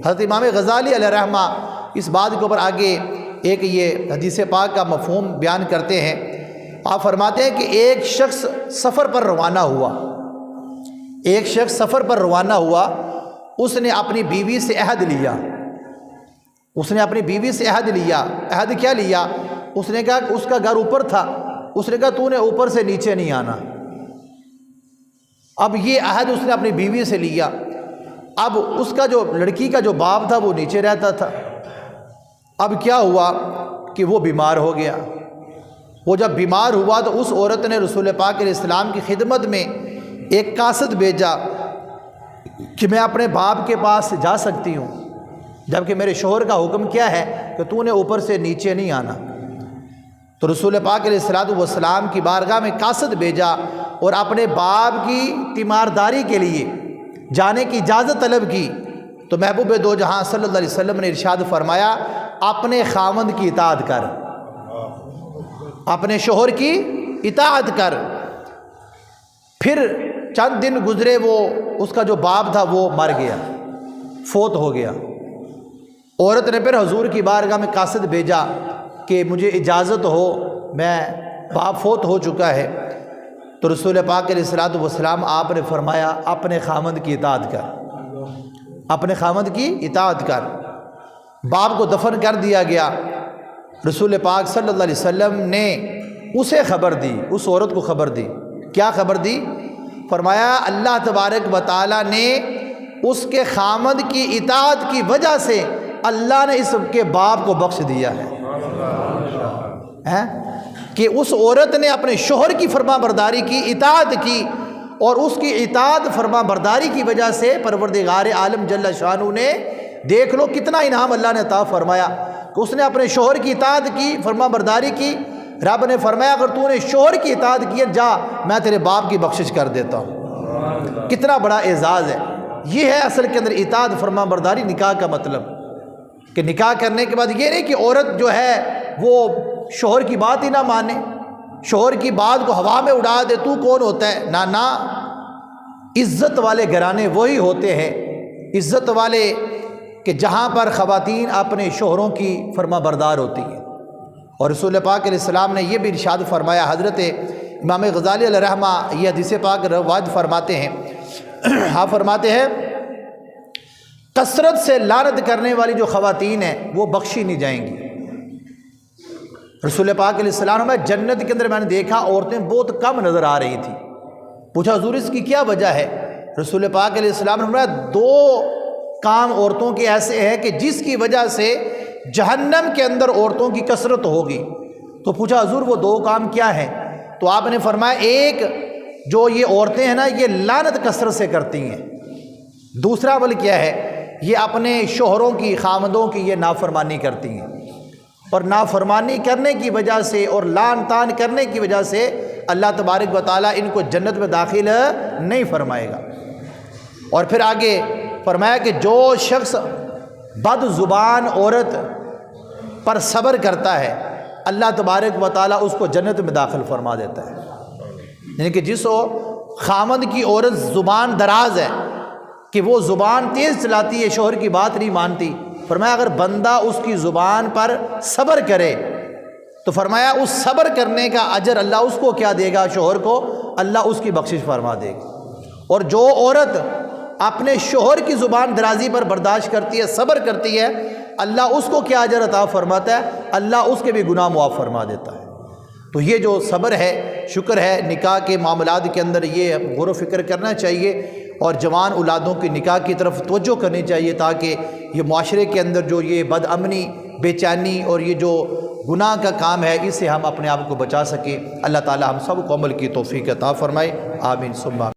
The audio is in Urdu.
حضرت امام غزالی علیہ رحمہ اس بات کے اوپر آگے ایک یہ حدیث پاک کا مفہوم بیان کرتے ہیں۔ آپ فرماتے ہیں کہ ایک شخص سفر پر روانہ ہوا، ایک شخص سفر پر روانہ ہوا، اس نے اپنی بیوی سے عہد لیا، اس نے اپنی بیوی سے عہد لیا۔ عہد کیا لیا؟ اس نے کہا کہ اس کا گھر اوپر تھا، اس نے کہا تو نے اوپر سے نیچے نہیں آنا۔ اب یہ عہد اس نے اپنی بیوی سے لیا۔ اب اس کا جو لڑکی کا جو باپ تھا وہ نیچے رہتا تھا۔ اب کیا ہوا کہ وہ بیمار ہو گیا۔ وہ جب بیمار ہوا تو اس عورت نے رسول پاک علیہ السلام کی خدمت میں ایک قاصد بھیجا کہ میں اپنے باپ کے پاس جا سکتی ہوں، جبکہ میرے شوہر کا حکم کیا ہے کہ تو نے اوپر سے نیچے نہیں آنا۔ تو رسول پاک علیہ السلام کی بارگاہ میں قاصد بھیجا اور اپنے باپ کی تیمارداری کے لیے جانے کی اجازت طلب کی۔ تو محبوب دو جہاں صلی اللہ علیہ وسلم نے ارشاد فرمایا اپنے خاوند کی اطاعت کر، اپنے شوہر کی اطاعت کر۔ پھر چند دن گزرے، وہ اس کا جو باپ تھا وہ مر گیا، فوت ہو گیا۔ عورت نے پھر حضور کی بارگاہ میں قاصد بھیجا کہ مجھے اجازت ہو، میں باپ فوت ہو چکا ہے۔ تو رسول پاک علیہ السلام آپ نے فرمایا اپنے خاوند کی اطاعت کر، اپنے خاوند کی اطاعت کر۔ باپ کو دفن کر دیا گیا۔ رسول پاک صلی اللہ علیہ وسلم نے اسے خبر دی، اس عورت کو خبر دی۔ کیا خبر دی؟ فرمایا اللہ تبارک و تعالیٰ نے اس کے خاوند کی اطاعت کی وجہ سے اللہ نے اس کے باپ کو بخش دیا ہے کہ اس عورت نے اپنے شوہر کی فرما برداری کی، اطاعت کی، اور اس کی اطاعت فرما برداری کی وجہ سے پروردگار عالم جل شانہ نے، دیکھ لو کتنا انعام اللہ نے عطا فرمایا کہ اس نے اپنے شوہر کی اطاعت کی، فرما برداری کی۔ رب نے فرمایا اگر تو نے شوہر کی اطاعت کی جا میں تیرے باپ کی بخشش کر دیتا ہوں۔ کتنا بڑا اعزاز ہے۔ یہ ہے اصل کے اندر اطاعت فرما برداری نکاح کا مطلب، کہ نکاح کرنے کے بعد یہ نہیں کہ عورت جو ہے وہ شوہر کی بات ہی نہ مانے، شوہر کی بات کو ہوا میں اڑا دے، تو کون ہوتا ہے؟ نہ، عزت والے گھرانے وہی ہوتے ہیں، عزت والے کہ جہاں پر خواتین اپنے شوہروں کی فرما بردار ہوتی ہیں۔ اور رسول پاک علیہ السلام نے یہ بھی ارشاد فرمایا، حضرت امام غزالی علیہ رحمہ یہ حدیث پاک روایت فرماتے ہیں، آپ فرماتے ہیں کثرت سے لعنت کرنے والی جو خواتین ہیں وہ بخشی نہیں جائیں گی۔ رسول پاک علیہ السلام میں جنت کے اندر میں نے دیکھا عورتیں بہت کم نظر آ رہی تھیں۔ پوچھا حضور اس کی کیا وجہ ہے؟ رسول پاک علیہ السلام نے فرمایا دو کام عورتوں کے ایسے ہیں کہ جس کی وجہ سے جہنم کے اندر عورتوں کی کثرت ہوگی۔ تو پوچھا حضور وہ دو کام کیا ہیں؟ تو آپ نے فرمایا ایک جو یہ عورتیں ہیں نا یہ لعنت کثرت سے کرتی ہیں، دوسرا عمل کیا ہے یہ اپنے شوہروں کی، خامدوں کی یہ نافرمانی کرتی ہیں، اور نافرمانی کرنے کی وجہ سے اور لعن طعن کرنے کی وجہ سے اللہ تبارک و تعالیٰ ان کو جنت میں داخل نہیں فرمائے گا۔ اور پھر آگے فرمایا کہ جو شخص بد زبان عورت پر صبر کرتا ہے اللہ تبارک و تعالیٰ اس کو جنت میں داخل فرما دیتا ہے۔ یعنی کہ جس خامد کی عورت زبان دراز ہے کہ وہ زبان تیز چلاتی ہے، شوہر کی بات نہیں مانتی، فرمایا اگر بندہ اس کی زبان پر صبر کرے تو فرمایا اس صبر کرنے کا اجر اللہ اس کو کیا دے گا؟ شوہر کو اللہ اس کی بخشش فرما دے گا۔ اور جو عورت اپنے شوہر کی زبان درازی پر برداشت کرتی ہے، صبر کرتی ہے، اللہ اس کو کیا اجر عطا فرماتا ہے؟ اللہ اس کے بھی گناہ معاف فرما دیتا ہے۔ تو یہ جو صبر ہے، شکر ہے، نکاح کے معاملات کے اندر یہ غور و فکر کرنا چاہیے، اور جوان اولادوں کی نکاح کی طرف توجہ کرنی چاہیے تاکہ یہ معاشرے کے اندر جو یہ بد امنی، بے چینی اور یہ جو گناہ کا کام ہے اس سے ہم اپنے آپ کو بچا سکیں۔ اللہ تعالی ہم سب کو عمل کی توفیق عطا فرمائے، آمین ثم آمین۔